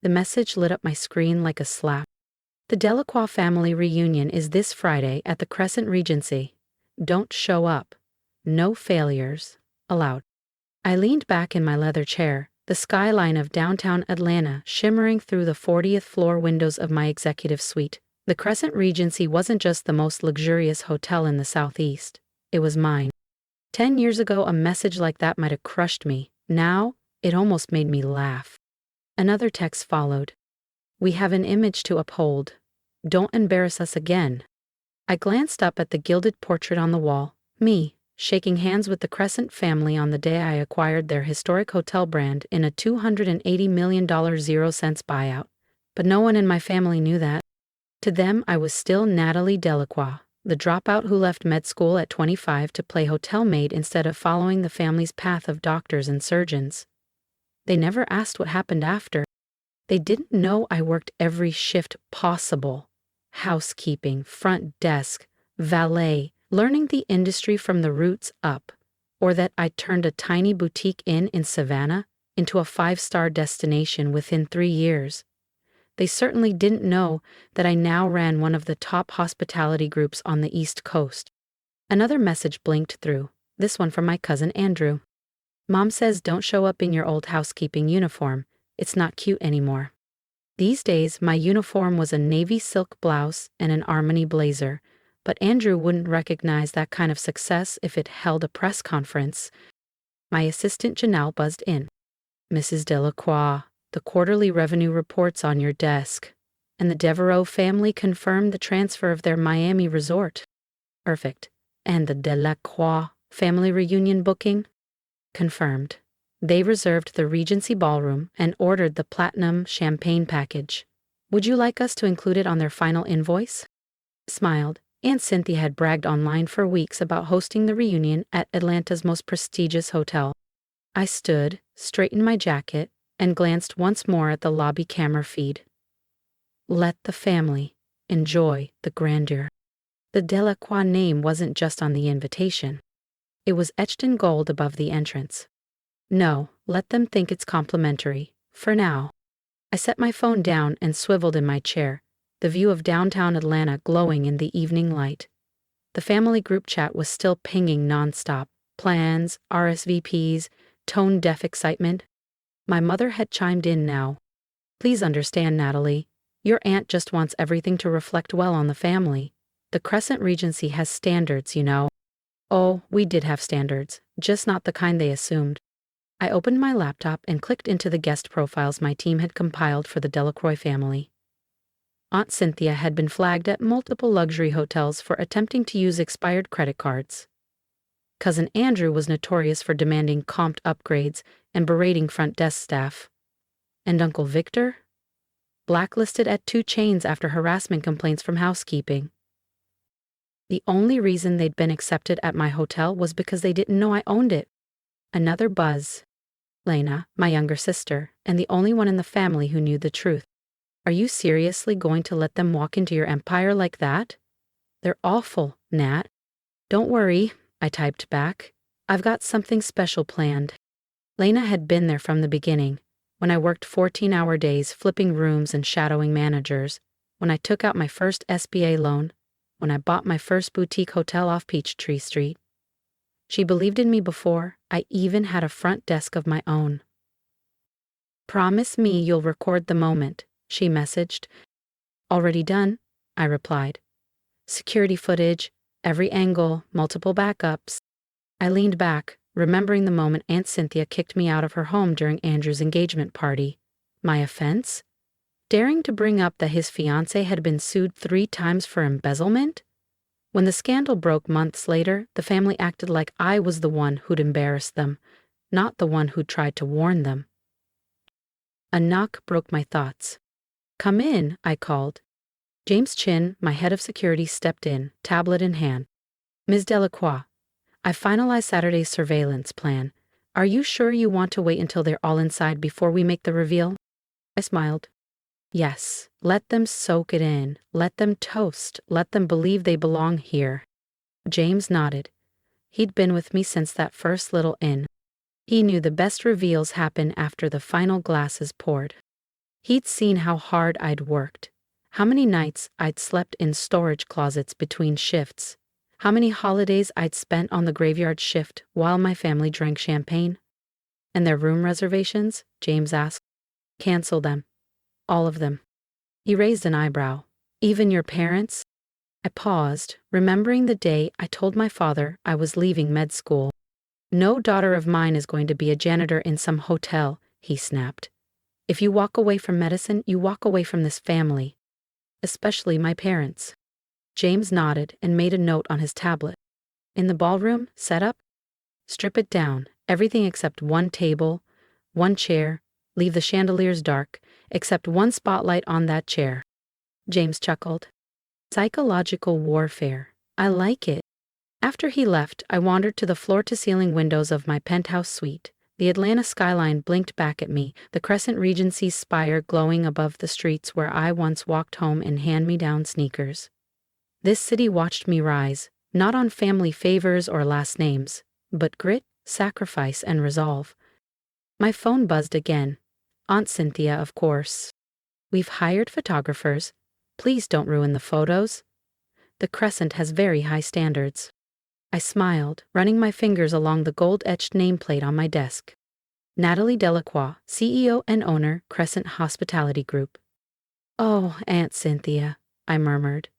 The message lit up my screen like a slap. The Delacroix Family Reunion is this Friday at the Crescent Regency. Don't show up. No failures allowed. I leaned back in my leather chair, the skyline of downtown Atlanta shimmering through the 40th floor windows of my executive suite. The Crescent Regency wasn't just the most luxurious hotel in the Southeast. It was mine. 10 years ago, a message like that might have crushed me. Now, it almost made me laugh. Another text followed. We have an image to uphold. Don't embarrass us again. I glanced up at the gilded portrait on the wall, me, shaking hands with the Crescent family on the day I acquired their historic hotel brand in a $280 million 0-cents buyout. But no one in my family knew that. To them, I was still Natalie Delacroix, the dropout who left med school at 25 to play hotel maid instead of following the family's path of doctors and surgeons. They never asked what happened after. They didn't know I worked every shift possible. Housekeeping, front desk, valet, learning the industry from the roots up, or that I turned a tiny boutique inn in Savannah into a 5-star destination within 3 years. They certainly didn't know that I now ran one of the top hospitality groups on the East Coast. Another message blinked through, this one from my cousin Andrew. Mom says don't show up in your old housekeeping uniform. It's not cute anymore. These days, my uniform was a navy silk blouse and an Armani blazer, but Andrew wouldn't recognize that kind of success if it held a press conference. My assistant Janelle buzzed in. Mrs. Delacroix, the quarterly revenue report's on your desk, and the Devereaux family confirmed the transfer of their Miami resort. Perfect. And the Delacroix family reunion booking? Confirmed. They reserved the Regency ballroom and ordered the platinum champagne package. Would you like us to include it on their final invoice? Smiled. Aunt Cynthia had bragged online for weeks about hosting the reunion at Atlanta's most prestigious hotel. I stood, straightened my jacket, and glanced once more at the lobby camera feed. Let the family enjoy the grandeur. The Delacroix name wasn't just on the invitation. It was etched in gold above the entrance. No, let them think it's complimentary, for now. I set my phone down and swiveled in my chair, the view of downtown Atlanta glowing in the evening light. The family group chat was still pinging nonstop. Plans, RSVPs, tone-deaf excitement. My mother had chimed in now. Please understand, Natalie. Your aunt just wants everything to reflect well on the family. The Crescent Regency has standards, you know. Oh, we did have standards, just not the kind they assumed. I opened my laptop and clicked into the guest profiles my team had compiled for the Delacroix family. Aunt Cynthia had been flagged at multiple luxury hotels for attempting to use expired credit cards. Cousin Andrew was notorious for demanding comped upgrades and berating front desk staff. And Uncle Victor? Blacklisted at 2 chains after harassment complaints from housekeeping. The only reason they'd been accepted at my hotel was because they didn't know I owned it. Another buzz. Lena, my younger sister, and the only one in the family who knew the truth. Are you seriously going to let them walk into your empire like that? They're awful, Nat. Don't worry, I typed back. I've got something special planned. Lena had been there from the beginning, when I worked 14-hour days flipping rooms and shadowing managers, when I took out my first SBA loan, when I bought my first boutique hotel off Peachtree Street. She believed in me before I even had a front desk of my own. Promise me you'll record the moment, she messaged. Already done, I replied. Security footage, every angle, multiple backups. I leaned back, remembering the moment Aunt Cynthia kicked me out of her home during Andrew's engagement party. My offense? Daring to bring up that his fiancée had been sued 3 times for embezzlement? When the scandal broke months later, the family acted like I was the one who'd embarrassed them, not the one who'd tried to warn them. A knock broke my thoughts. Come in, I called. James Chin, my head of security, stepped in, tablet in hand. Ms. Delacroix, I finalized Saturday's surveillance plan. Are you sure you want to wait until they're all inside before we make the reveal? I smiled. Yes, let them soak it in, let them toast, let them believe they belong here. James nodded. He'd been with me since that first little inn. He knew the best reveals happen after the final glass is poured. He'd seen how hard I'd worked, how many nights I'd slept in storage closets between shifts, how many holidays I'd spent on the graveyard shift while my family drank champagne. And their room reservations? James asked. Cancel them. All of them. He raised an eyebrow. Even your parents? I paused, remembering the day I told my father I was leaving med school. No daughter of mine is going to be a janitor in some hotel, he snapped. If you walk away from medicine, you walk away from this family. Especially my parents. James nodded and made a note on his tablet. In the ballroom, set up? Strip it down, everything except one table, one chair, leave the chandeliers dark, except one spotlight on that chair. James chuckled. Psychological warfare. I like it. After he left, I wandered to the floor-to-ceiling windows of my penthouse suite. The Atlanta skyline blinked back at me, the Crescent Regency's spire glowing above the streets where I once walked home in hand-me-down sneakers. This city watched me rise, not on family favors or last names, but grit, sacrifice, and resolve. My phone buzzed again. Aunt Cynthia, of course. We've hired photographers. Please don't ruin the photos. The Crescent has very high standards. I smiled, running my fingers along the gold-etched nameplate on my desk. Natalie Delacroix, CEO and owner, Crescent Hospitality Group. Oh, Aunt Cynthia, I murmured.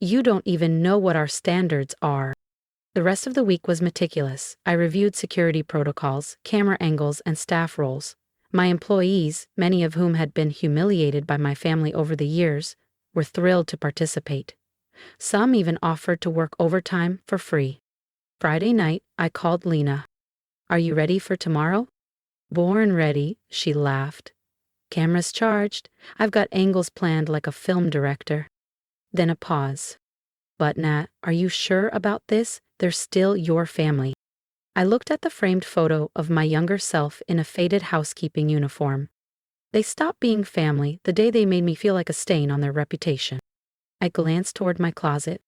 You don't even know what our standards are. The rest of the week was meticulous. I reviewed security protocols, camera angles, and staff roles. My employees, many of whom had been humiliated by my family over the years, were thrilled to participate. Some even offered to work overtime for free. Friday night, I called Lena. Are you ready for tomorrow? Born ready, she laughed. Cameras charged. I've got angles planned like a film director. Then a pause. But Nat, are you sure about this? They're still your family. I looked at the framed photo of my younger self in a faded housekeeping uniform. They stopped being family the day they made me feel like a stain on their reputation. I glanced toward my closet.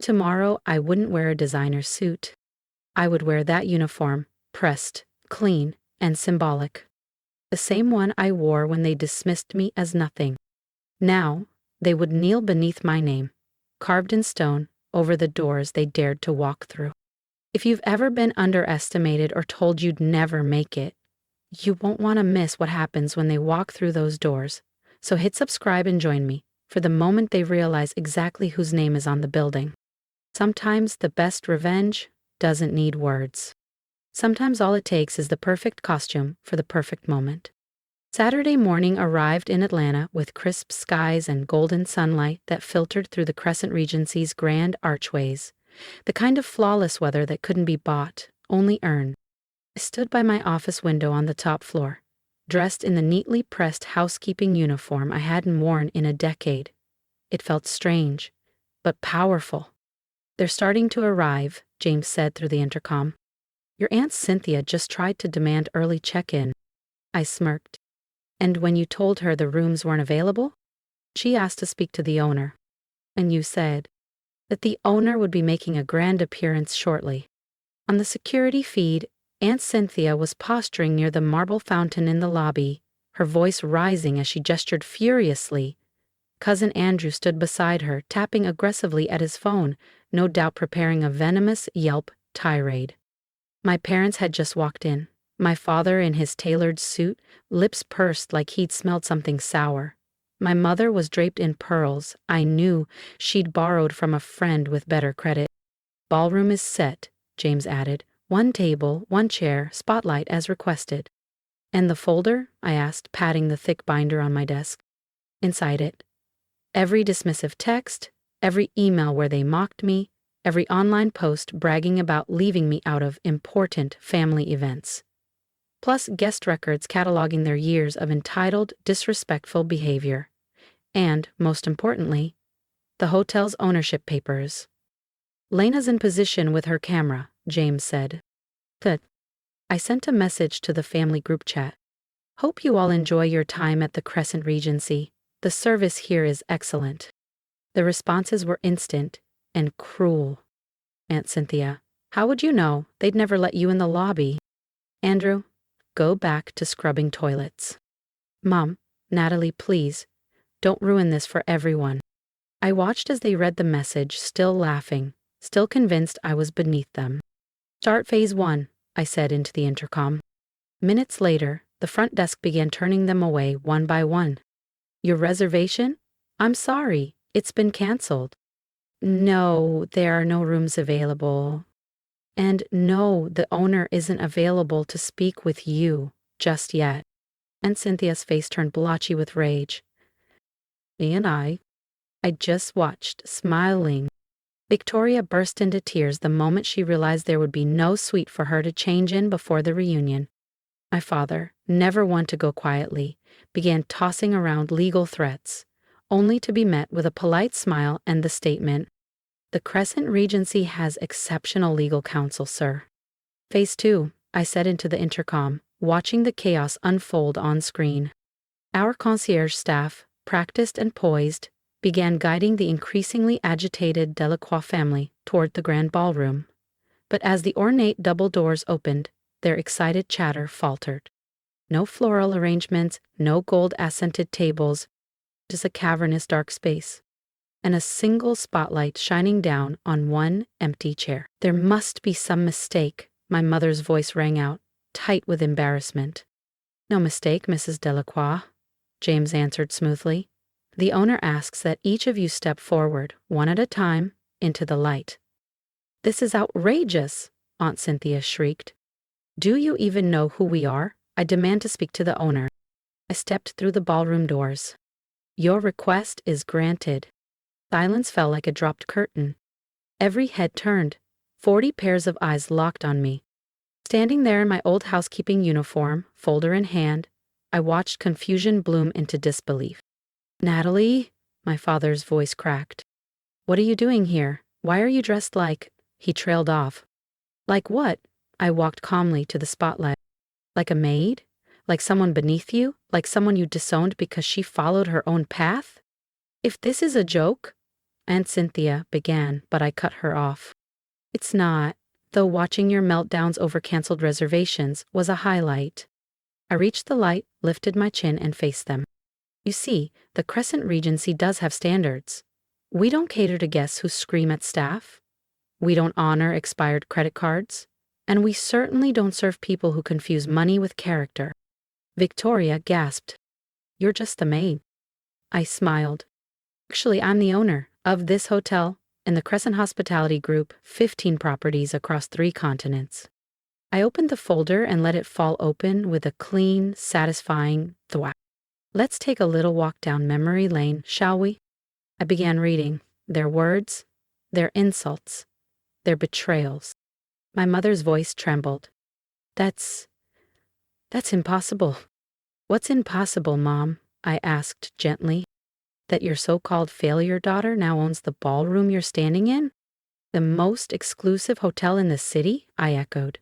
Tomorrow, I wouldn't wear a designer suit. I would wear that uniform, pressed, clean, and symbolic. The same one I wore when they dismissed me as nothing. Now, they would kneel beneath my name, carved in stone, over the doors they dared to walk through. If you've ever been underestimated or told you'd never make it, you won't want to miss what happens when they walk through those doors. So hit subscribe and join me, for the moment they realize exactly whose name is on the building. Sometimes the best revenge doesn't need words. Sometimes all it takes is the perfect costume for the perfect moment. Saturday morning arrived in Atlanta with crisp skies and golden sunlight that filtered through the Crescent Regency's grand archways, the kind of flawless weather that couldn't be bought, only earned. I stood by my office window on the top floor, dressed in the neatly pressed housekeeping uniform I hadn't worn in a decade. It felt strange, but powerful. They're starting to arrive, James said through the intercom. Your Aunt Cynthia just tried to demand early check-in. I smirked. And when you told her the rooms weren't available? She asked to speak to the owner. And you said that the owner would be making a grand appearance shortly. On the security feed, Aunt Cynthia was posturing near the marble fountain in the lobby, her voice rising as she gestured furiously. Cousin Andrew stood beside her, tapping aggressively at his phone, no doubt preparing a venomous Yelp tirade. My parents had just walked in, my father in his tailored suit, lips pursed like he'd smelled something sour. My mother was draped in pearls. I knew she'd borrowed from a friend with better credit. Ballroom is set, James added. One table, one chair, spotlight as requested. And the folder? I asked, patting the thick binder on my desk. Inside it. Every dismissive text, every email where they mocked me, every online post bragging about leaving me out of important family events. Plus guest records cataloging their years of entitled, disrespectful behavior. And, most importantly, the hotel's ownership papers. Lena's in position with her camera, James said. Good. I sent a message to the family group chat. Hope you all enjoy your time at the Crescent Regency. The service here is excellent. The responses were instant and cruel. Aunt Cynthia, how would you know? They'd never let you in the lobby. Andrew, go back to scrubbing toilets. Mom, Natalie, please, don't ruin this for everyone. I watched as they read the message, still laughing, still convinced I was beneath them. Start phase 1, I said into the intercom. Minutes later, the front desk began turning them away one by one. Your reservation? I'm sorry, it's been canceled. No, there are no rooms available. And no, the owner isn't available to speak with you just yet. And Cynthia's face turned blotchy with rage. Me and I just watched, smiling. Victoria burst into tears the moment she realized there would be no suite for her to change in before the reunion. My father, never one to go quietly, began tossing around legal threats, only to be met with a polite smile and the statement, "The Crescent Regency has exceptional legal counsel, sir." Phase 2, I said into the intercom, watching the chaos unfold on screen. Our concierge staff, practiced and poised, began guiding the increasingly agitated Delacroix family toward the grand ballroom. But as the ornate double doors opened, their excited chatter faltered. No floral arrangements, no gold-accented tables, just a cavernous dark space, and a single spotlight shining down on one empty chair. There must be some mistake, my mother's voice rang out, tight with embarrassment. No mistake, Mrs. Delacroix, James answered smoothly. The owner asks that each of you step forward, one at a time, into the light. This is outrageous, Aunt Cynthia shrieked. Do you even know who we are? I demand to speak to the owner. I stepped through the ballroom doors. Your request is granted. Silence fell like a dropped curtain. Every head turned. 40 pairs of eyes locked on me. Standing there in my old housekeeping uniform, folder in hand, I watched confusion bloom into disbelief. Natalie, my father's voice cracked. What are you doing here? Why are you dressed like... He trailed off. Like what? I walked calmly to the spotlight. Like a maid? Like someone beneath you? Like someone you disowned because she followed her own path? If this is a joke, Aunt Cynthia began, but I cut her off. It's not, though watching your meltdowns over canceled reservations was a highlight. I reached the light, lifted my chin, and faced them. You see, the Crescent Regency does have standards. We don't cater to guests who scream at staff. We don't honor expired credit cards. And we certainly don't serve people who confuse money with character. Victoria gasped. You're just the maid. I smiled. Actually, I'm the owner of this hotel and the Crescent Hospitality Group, 15 properties across 3 continents. I opened the folder and let it fall open with a clean, satisfying thwack. Let's take a little walk down memory lane, shall we? I began reading. Their words, their insults, their betrayals. My mother's voice trembled. That's impossible. What's impossible, Mom? I asked gently. That your so-called failure daughter now owns the ballroom you're standing in? The most exclusive hotel in the city? I echoed.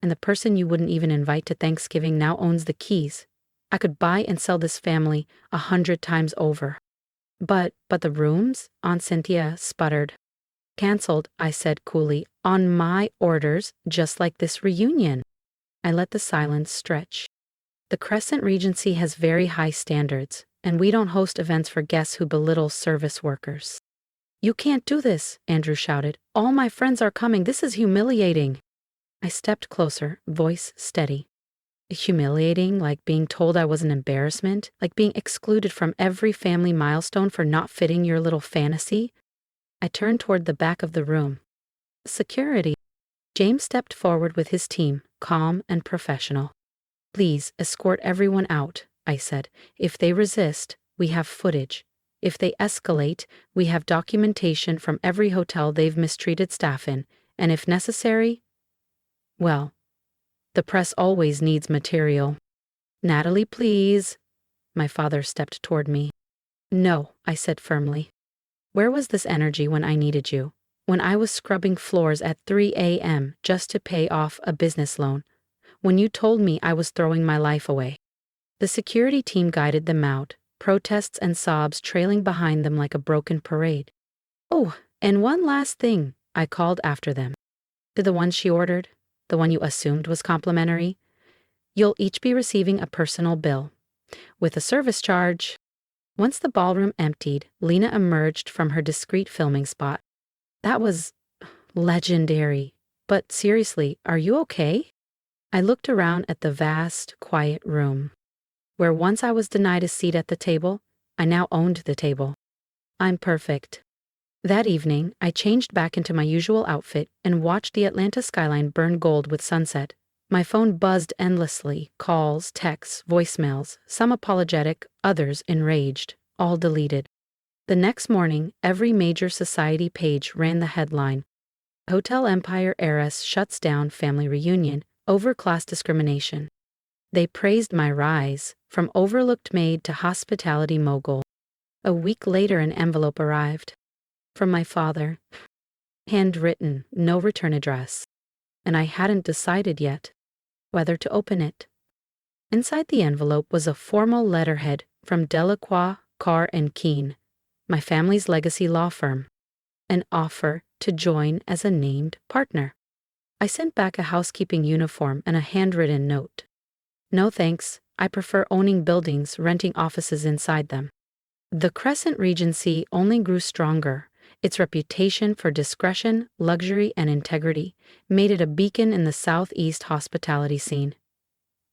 And the person you wouldn't even invite to Thanksgiving now owns the keys. I could buy and sell this family 100 times over. But the rooms? Aunt Cynthia sputtered. Cancelled, I said coolly, on my orders, just like this reunion. I let the silence stretch. The Crescent Regency has very high standards, and we don't host events for guests who belittle service workers. You can't do this, Andrew shouted. All my friends are coming. This is humiliating. I stepped closer, voice steady. Humiliating, like being told I was an embarrassment, like being excluded from every family milestone for not fitting your little fantasy. I turned toward the back of the room. Security. James stepped forward with his team, calm and professional. Please escort everyone out, I said. If they resist, we have footage. If they escalate, we have documentation from every hotel they've mistreated staff in, and if necessary, well, the press always needs material. Natalie, please. My father stepped toward me. No, I said firmly. Where was this energy when I needed you? When I was scrubbing floors at 3 a.m. just to pay off a business loan? When you told me I was throwing my life away? The security team guided them out, protests and sobs trailing behind them like a broken parade. Oh, and one last thing, I called after them. To the one she ordered, the one you assumed was complimentary, you'll each be receiving a personal bill. with a service charge. Once the ballroom emptied, Lena emerged from her discreet filming spot. That was legendary. But seriously, are you okay? I looked around at the vast, quiet room. Where once I was denied a seat at the table, I now owned the table. I'm perfect. That evening, I changed back into my usual outfit and watched the Atlanta skyline burn gold with sunset. My phone buzzed endlessly, calls, texts, voicemails, some apologetic, others enraged, all deleted. The next morning, every major society page ran the headline, Hotel Empire Heiress Shuts Down Family Reunion Over Class Discrimination. They praised my rise, from overlooked maid to hospitality mogul. A week later, an envelope arrived. From my father. Handwritten, no return address. And I hadn't decided yet whether to open it. Inside the envelope was a formal letterhead from Delacroix, Carr & Keene, my family's legacy law firm. An offer to join as a named partner. I sent back a housekeeping uniform and a handwritten note. No thanks, I prefer owning buildings, renting offices inside them. The Crescent Regency only grew stronger. Its reputation for discretion, luxury, and integrity made it a beacon in the Southeast hospitality scene.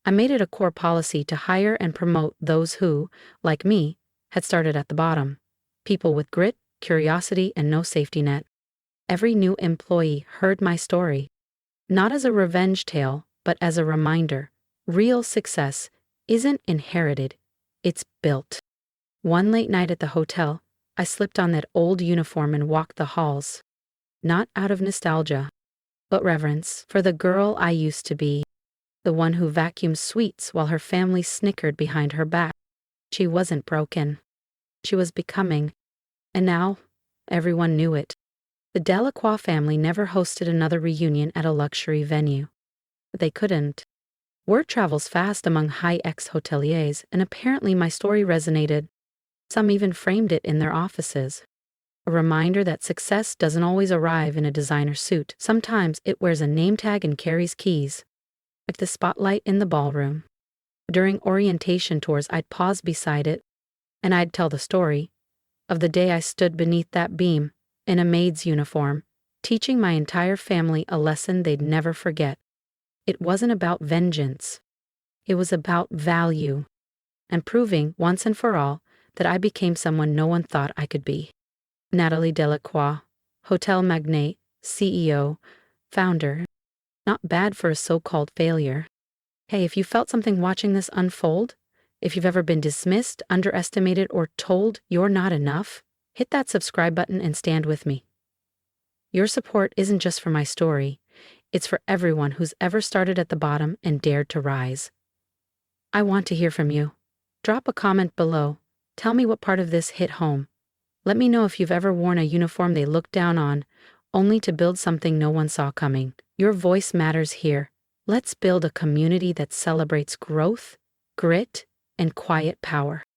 I made it a core policy to hire and promote those who, like me, had started at the bottom. People with grit, curiosity, and no safety net. Every new employee heard my story. Not as a revenge tale, but as a reminder. Real success isn't inherited, it's built. One late night at the hotel, I slipped on that old uniform and walked the halls. Not out of nostalgia, but reverence for the girl I used to be. The one who vacuumed sweets while her family snickered behind her back. She wasn't broken. She was becoming. And now, everyone knew it. The Delacroix family never hosted another reunion at a luxury venue. They couldn't. Word travels fast among high-ex hoteliers, and apparently my story resonated. Some even framed it in their offices. A reminder that success doesn't always arrive in a designer suit. Sometimes it wears a name tag and carries keys. Like the spotlight in the ballroom. During orientation tours, I'd pause beside it, and I'd tell the story of the day I stood beneath that beam, in a maid's uniform, teaching my entire family a lesson they'd never forget. It wasn't about vengeance. It was about value, and proving, once and for all, that I became someone no one thought I could be. Natalie Delacroix, hotel magnate, CEO, founder. Not bad for a so-called failure. Hey, if you felt something watching this unfold, if you've ever been dismissed, underestimated, or told you're not enough, hit that subscribe button and stand with me. Your support isn't just for my story, it's for everyone who's ever started at the bottom and dared to rise. I want to hear from you. Drop a comment below. Tell me what part of this hit home. Let me know if you've ever worn a uniform they looked down on, only to build something no one saw coming. Your voice matters here. Let's build a community that celebrates growth, grit, and quiet power.